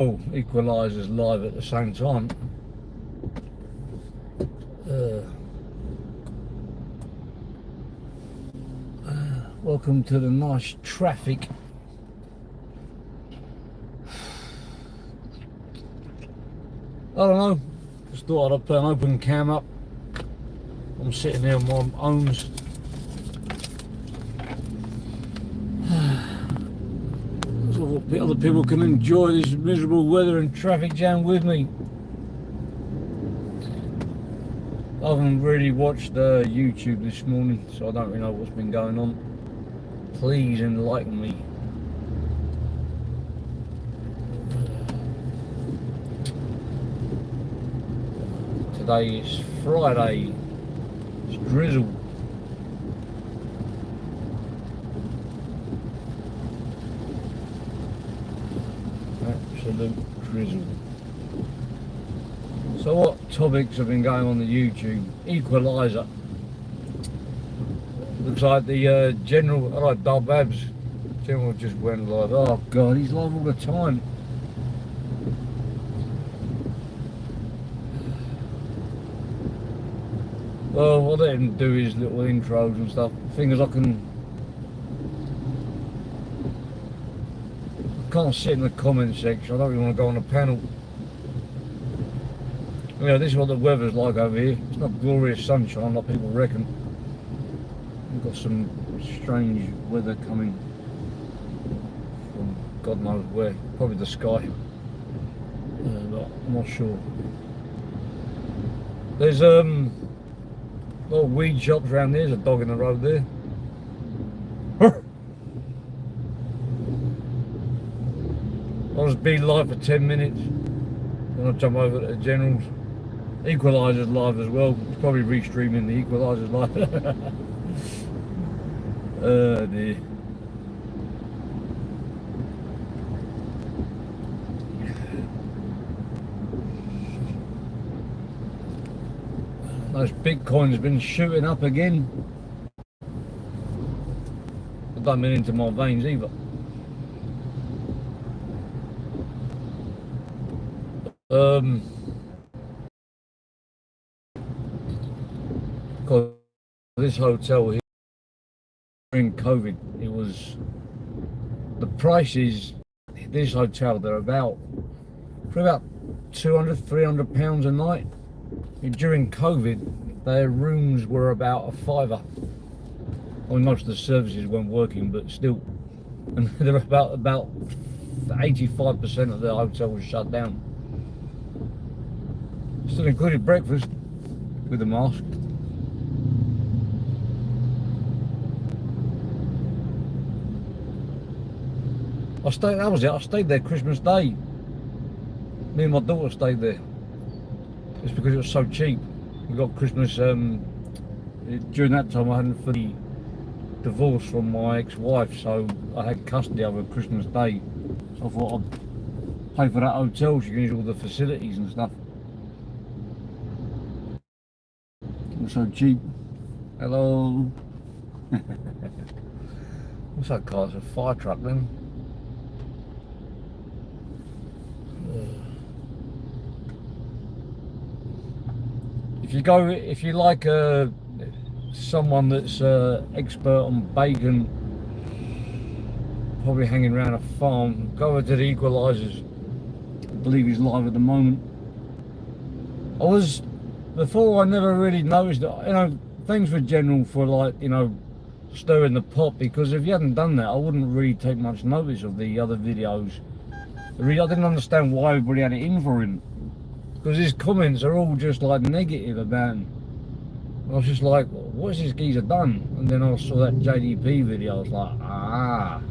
equalisers live at the same time. Welcome to the nice traffic. I don't know, just thought I'd put an open cam up. I'm sitting here on my own. So other people can enjoy this miserable weather and traffic jam with me. I haven't really watched YouTube this morning, so I don't really know what's been going on. Please enlighten me. Today is Friday. It's drizzle. Absolute drizzle. So what topics have been going on the YouTube? Equaliser. Looks like the General, alright, Darbabs. General just went live. Oh God, he's live all the time. Well, I let him do his little intros and stuff. The thing is, I can't sit in the comment section. I don't really want to go on a panel. You know, this is what the weather's like over here. It's not glorious sunshine like people reckon. We've got some strange weather coming from God knows where. Probably the sky. But I'm not sure. There's a lot of weed shops around there. There's a dog in the road there. I'll just be live for 10 minutes. Then I'll jump over to the Generals. Equaliser's live as well. It's probably restreaming the Equaliser's live. Oh dear. Those Bitcoin's been shooting up again. I don't mean into my veins either. Because this hotel here during COVID, it was the prices. This hotel, they're about £200-300 a night. During COVID, their rooms were about a £5. I mean, most of the services weren't working, but still, and they're about 85% of the hotel was shut down. Still included breakfast with a mask. That was it. I stayed there Christmas Day. Me and my daughter stayed there. It's because it was so cheap. We got Christmas, during that time I hadn't fully divorced from my ex-wife, so I had custody over Christmas Day. So I thought I'd pay for that hotel, she can use all the facilities and stuff. It was so cheap. Hello. What's that car? It's a fire truck then. If you like someone that's expert on bacon, probably hanging around a farm, go over to the Equalisers. I believe he's live at the moment. Before I never really noticed it, you know, thanks for General for, like, you know, stirring the pot, because if you hadn't done that I wouldn't really take much notice of the other videos. I didn't understand why everybody had it in for him, because his comments are all just like negative about him. I was just like, what's this geezer done? And then I saw that JDP video, I was like, ah.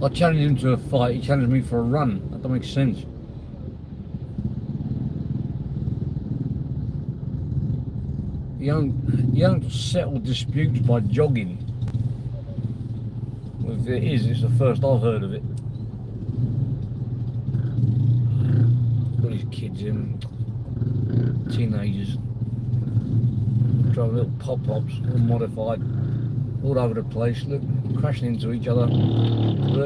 I challenged him to a fight, he challenged me for a run. That don't make sense. You don't settle disputes by jogging. Well, if it is, it's the first I've heard of it. Got these kids in, teenagers, driving little pop-pops, all modified, all over the place. Look. crashing into each other.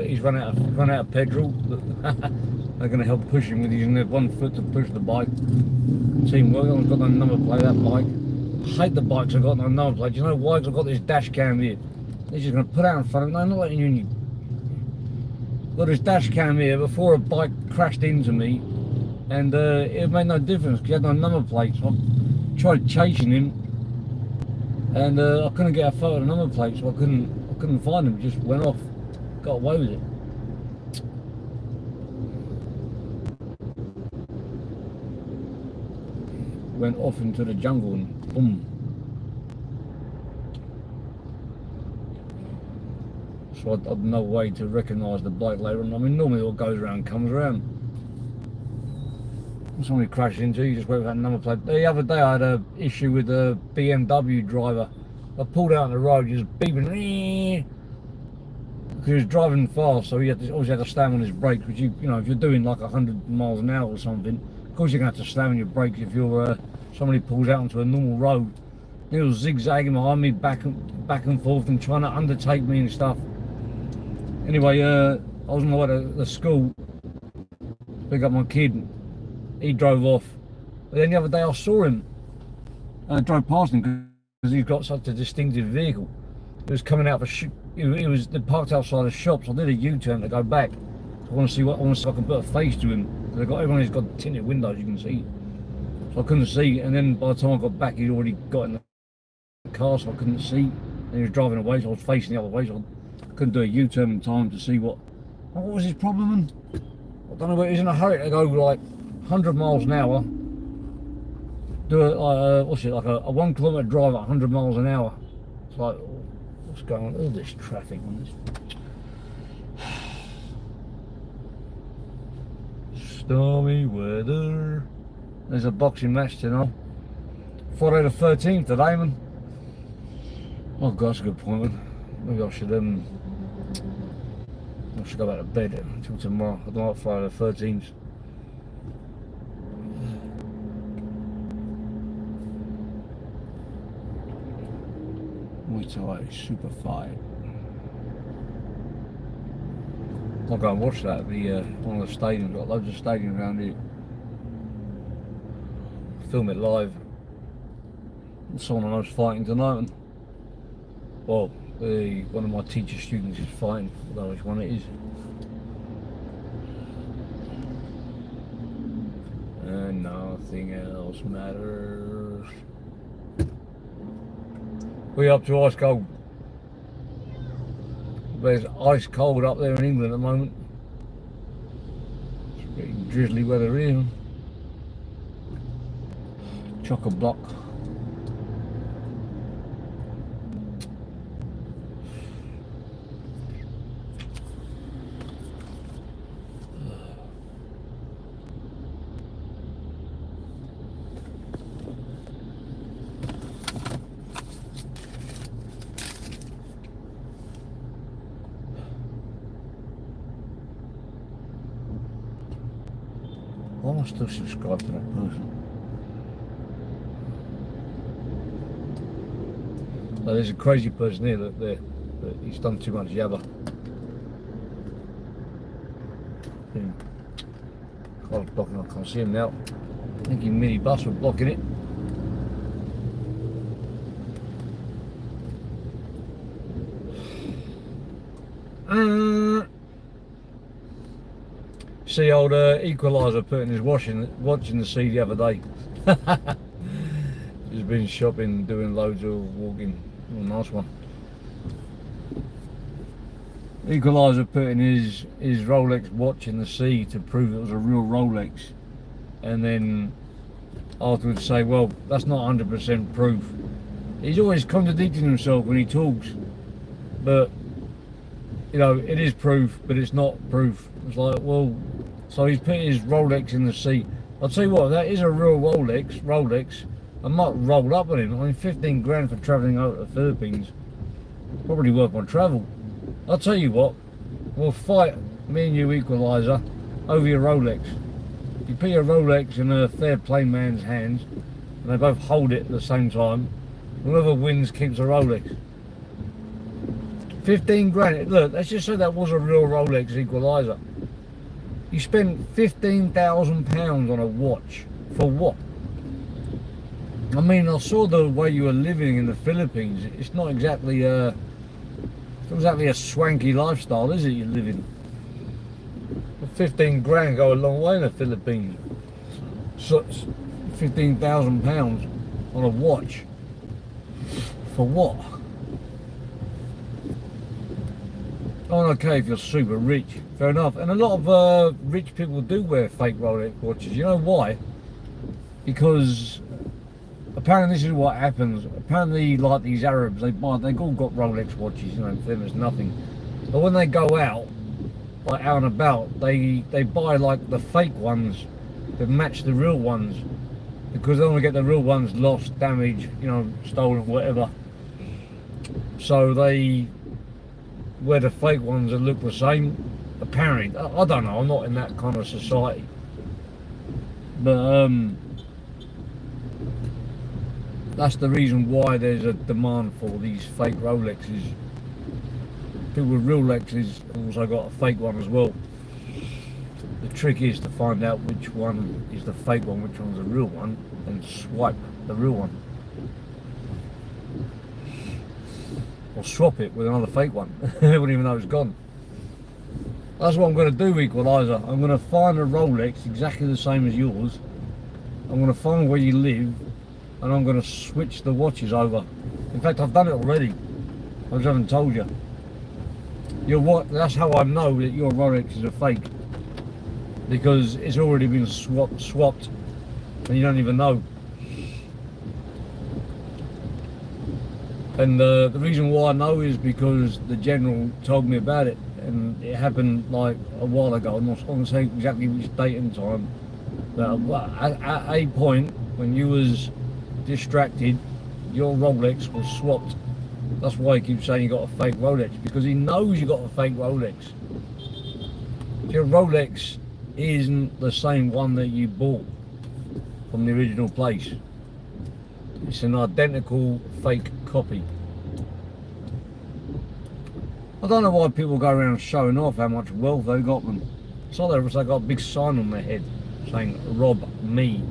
He's run out of petrol. They're going to help push him with using their one foot to push the bike. Teamwork. I've got no number plate, that bike. I hate the bikes I've got no number plate. Do you know why? Because I've got this dash cam here. They're just going to put out in front of me. No, I'm not letting you in. Got this dash cam here before a bike crashed into me, and it made no difference because he had no number plates. I tried chasing him, and I couldn't get a photo of the number plate, so I couldn't find him. Just went off, got away with it. Went off into the jungle and boom. So I'd no way to recognise the bike later on. I mean, normally what goes around comes around. Somebody crashed into you, just went with that number plate. The other day I had an issue with a BMW driver. I pulled out on the road, he was beeping, because he was driving fast, so he obviously had to slam on his brakes, which you know, if you're doing like 100 miles an hour or something, of course you're going to have to slam on your brakes if you're somebody pulls out onto a normal road. He was zigzagging behind me, back and forth, and trying to undertake me and stuff. Anyway, I was on my way to the school to pick up my kid. He drove off. But then the other day I saw him. I drove past him because he's got such a distinctive vehicle. It was coming out of they parked outside the shops. I did a U-turn to go back. I want to see if I can put a face to him. Everyone's got tinted windows, you can see. So I couldn't see, and then by the time I got back, he'd already got in the car, so I couldn't see. And he was driving away, so I was facing the other way, so I couldn't do a U-turn in time to see what was his problem. And I don't know, but he's in a hurry to go like 100 miles an hour. Do a like a 1 kilometre drive at 100 miles an hour. It's like, what's going on? All this traffic on this. Stormy weather. There's a boxing match tonight. Friday the 13th today, man. Oh God, that's a good point, man. Maybe I should go back to bed until tomorrow. I don't like Friday the 13th. Muay Thai super fight. I'll go and watch that. One of the stadiums. Got loads of stadiums around here. Film it live. Someone I know's fighting tonight. Well, one of my teacher students is fighting. I don't know which one it is. And nothing else matters. We're up to ice cold. There's ice cold up there in England at the moment. It's pretty drizzly weather here. Chock-a-block. Why am I still subscribed to that person? Oh, there's a crazy person here, look there. But he's done too much yabba. Car's blocking, I can't see him now. I think he mini bus were blocking it. See old Equalizer putting his watching the sea the other day. He's been shopping, doing loads of walking. Oh, nice one. Equalizer putting his Rolex watch in the sea to prove it was a real Rolex, and then afterwards say, well, that's not 100% proof. He's always contradicting himself when he talks, but you know, it is proof, but it's not proof. It's like, well, so he's put his Rolex in the sea. I'll tell you what, that is a real Rolex. I might roll up on him. I mean, 15 grand for travelling over to the Philippines. Probably worth my travel. I'll tell you what, we'll fight, me and you, Equalizer, over your Rolex. You put your Rolex in a fair play man's hands, and they both hold it at the same time. Whoever wins keeps a Rolex. 15 grand. Look, let's just say that was a real Rolex equalizer. You spent £15,000 on a watch. For what? I mean, I saw the way you were living in the Philippines. It's not exactly a swanky lifestyle, is it, you're living? 15 grand go a long way in the Philippines. So, £15,000 on a watch. For what? Oh, okay, if you're super rich, fair enough. And a lot of rich people do wear fake Rolex watches. You know why? Because apparently this is what happens. Apparently, like these Arabs, they've all got Rolex watches. You know, for them it's nothing. But when they go out, like out and about, they buy like the fake ones that match the real ones, because they don't want to get the real ones lost, damaged, you know, stolen, whatever. So they wear the fake ones that look the same. Apparently, I don't know. I'm not in that kind of society, but that's the reason why there's a demand for these fake Rolexes. People with real Lexes also got a fake one as well. The trick is to find out which one is the fake one, which one's the real one, and swipe the real one. Or swap it with another fake one. They wouldn't even know it's gone. That's what I'm going to do, Equalizer. I'm going to find a Rolex exactly the same as yours. I'm going to find where you live, and I'm going to switch the watches over. In fact, I've done it already. I just haven't told you. That's how I know that your Rolex is a fake, because it's already been swapped, and you don't even know. And the reason why I know is because the general told me about it, and it happened like a while ago. I'm not going to say exactly which date and time, but at a point when you was distracted, your Rolex was swapped. That's why he keeps saying you got a fake Rolex, because he knows you got a fake Rolex. Your Rolex isn't the same one that you bought from the original place. It's an identical fake copy. I don't know why people go around showing off how much wealth they got them. It's like they got a big sign on their head saying "Rob me,"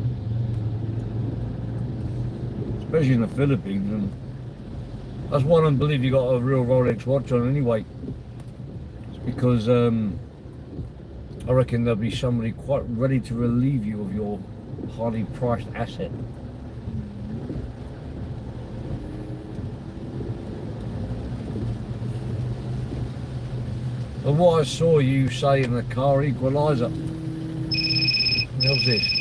especially in the Philippines. And that's why I don't believe you got a real Rolex watch on anyway. It's because I reckon there'll be somebody quite ready to relieve you of your highly priced asset. But what I saw you say in the car, Equalizer. What the hell's this?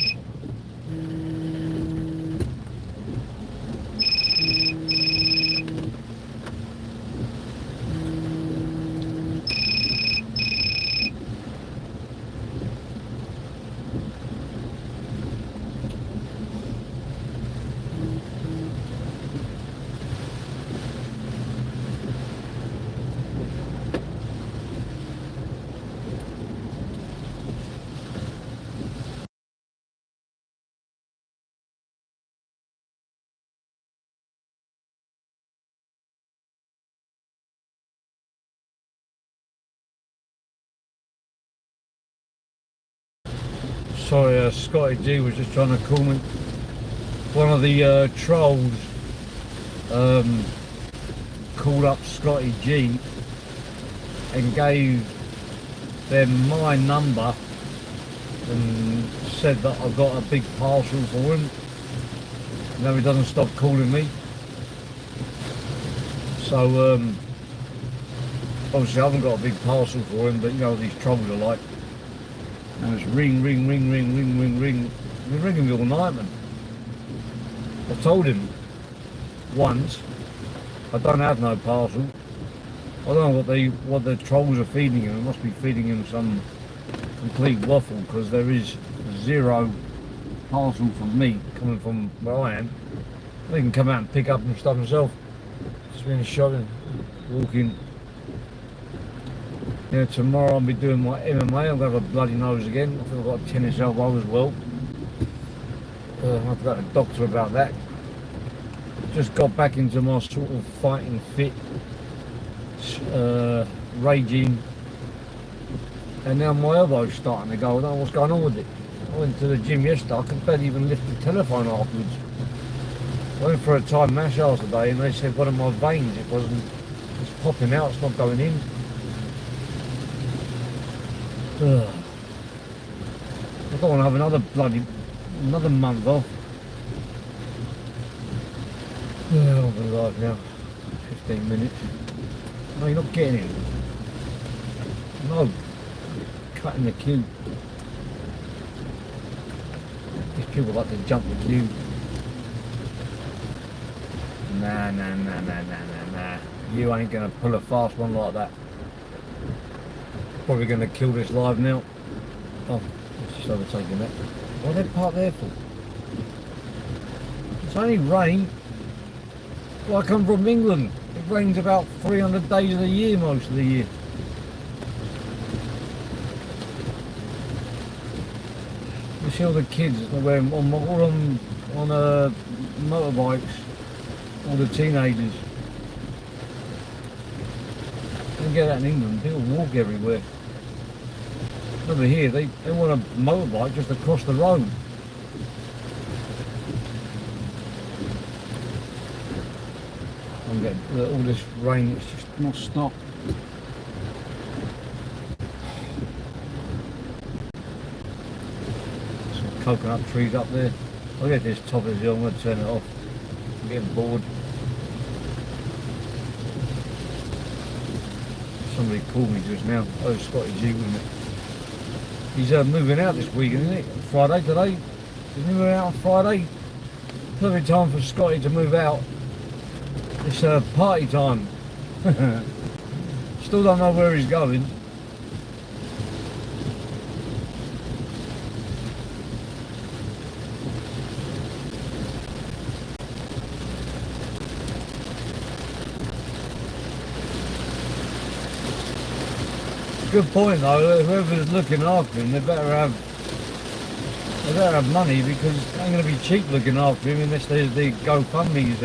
Sorry, Scotty G was just trying to call me. One of the trolls called up Scotty G and gave them my number and said that I got a big parcel for him. Now he doesn't stop calling me. So obviously I haven't got a big parcel for him, but you know these trolls are like. And it's ring, ring, ring, ring, ring, ring, ring. They're ringing me all night, man. I told him once I don't have no parcel. I don't know what the trolls are feeding him. It must be feeding him some complete waffle, because there is zero parcel from me coming from where I am. They can come out and pick up and stuff himself. Just been shopping, walking. Yeah, tomorrow I'll be doing my MMA. I'm going to have a bloody nose again. I think I've got a tennis elbow as well. I've got a doctor about that. Just got back into my sort of fighting fit. raging, and now my elbow's starting to go. I don't know what's going on with it. I went to the gym yesterday, I could barely even lift the telephone afterwards. I went for a Thai massage today and they said one of my veins, it's popping out, it's not going in. Ugh. I don't want to have another month off. Yeah, I'll be alive now. 15 minutes. No, you're not getting it. No. Cutting the queue. These people like to jump the queue. Nah. You ain't gonna pull a fast one like that. Probably gonna kill this live now. Oh, it's just overtaking that. What are they parked there for? It's only rain. Well, I come from England. It rains about 300 days of the year, most of the year. You see all the kids on motorbikes, all the teenagers. You don't get that in England. People walk everywhere. Over here, they want a motorbike just across the road. I'm getting all this rain, it's just not stopped. Some coconut trees up there. I'll get this top of the hill, I'm going to turn it off. I'm getting bored. Somebody called me just now. Oh, Scotty G, wasn't it? He's moving out this weekend, isn't it? Friday today. He's moving out on Friday. Perfect time for Scotty to move out. It's party time. Still don't know where he's going. Good point though, whoever's looking after him, they better have money, because it ain't going to be cheap looking after him unless there's the GoFundMe's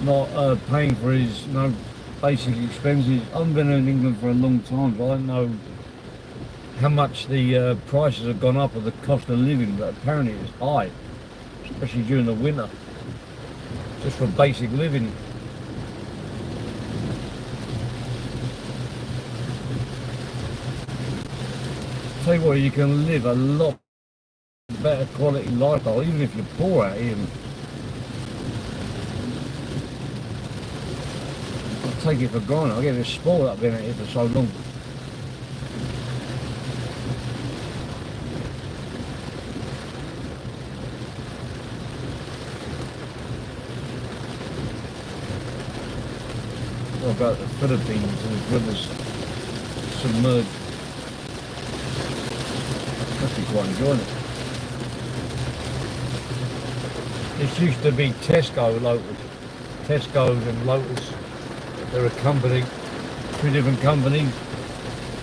not paying for his basic expenses. I've been in England for a long time, so I don't know how much the prices have gone up of the cost of living, but apparently it's high, especially during the winter, just for basic living. Tell you what, you can live a lot better quality lifestyle, even if you're poor out here. I take it for granted. I get a bit spoiled up being out here for so long. What about the Philippines and the rivers submerged? Must be quite enjoying it. This used to be Tesco Lotus. Tesco's and Lotus. They're a company, two different companies.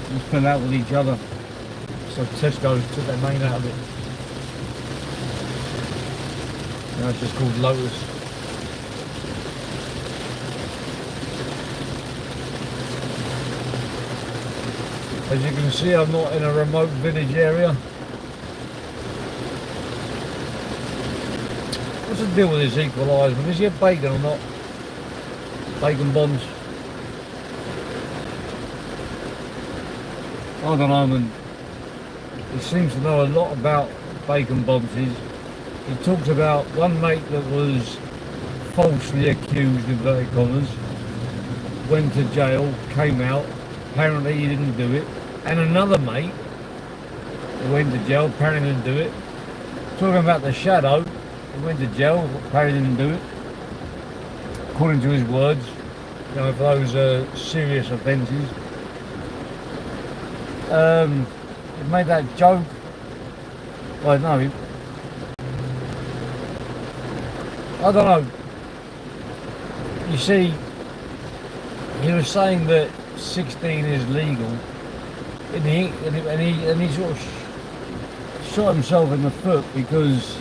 They fell out with each other. So Tesco's took their name out of it. Now it's just called Lotus. As you can see, I'm not in a remote village area. What's the deal with this equaliser? Is it bacon or not? Bacon bombs? I don't know, man. He seems to know a lot about bacon bombs. He talks about one mate that was falsely accused, in inverted commas, went to jail, came out, apparently he didn't do it, and another mate who went to jail, apparently didn't do it. Talking about the Shadow, he went to jail, apparently didn't do it, according to his words, you know, for those serious offences. He made that joke. Well, no, I don't know. You see, he was saying that 16 is legal, and he sort of shot himself in the foot, because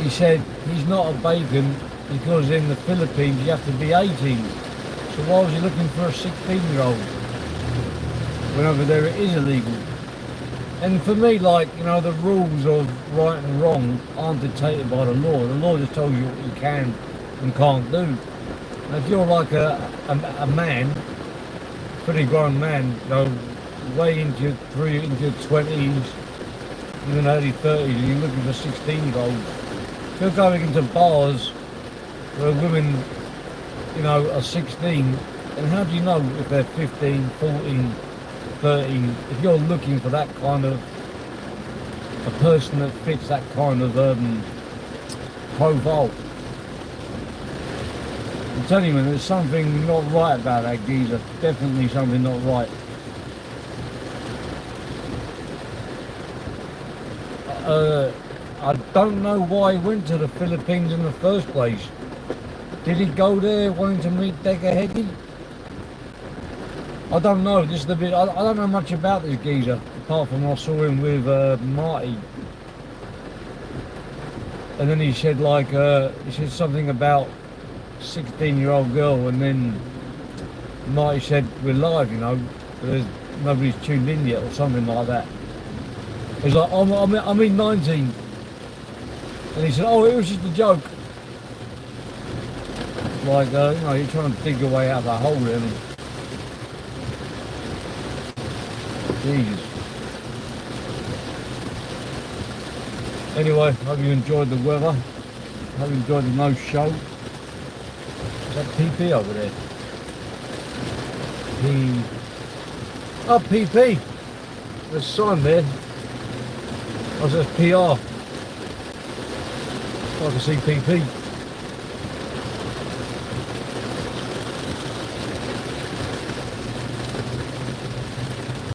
he said he's not a bacon because in the Philippines you have to be 18. So why was he looking for a 16-year-old? When over there it is illegal. And for me, like, you know, the rules of right and wrong aren't dictated by the law. The law just tells you what you can and can't do. And if you're like a man, pretty grown man, you know, way into your 20s, even early 30s, and you're looking for 16-year-olds, if you're going into bars where women, you know, are 16, then how do you know if they're 15, 14, 13, if you're looking for that kind of a person that fits that kind of profile? I'm telling you, man, there's something not right about that geezer. Definitely something not right. I don't know why he went to the Philippines in the first place. Did he go there wanting to meet Decca Heggie? I don't know. Just a bit. I don't know much about this geezer apart from I saw him with Marty, and then he said like he said something about 16-year-old girl, and then Marty said we're live, you know, nobody's tuned in yet or something like that. He's like I'm in 19, and he said oh it was just a joke. Like you know, you're trying to dig your way out of the hole really. Jesus. Anyway, hope you enjoyed the weather. Hope you enjoyed the no show. Is that PP over there? Oh, PP. There's a sign there. Oh, so that's PR. I can see PP.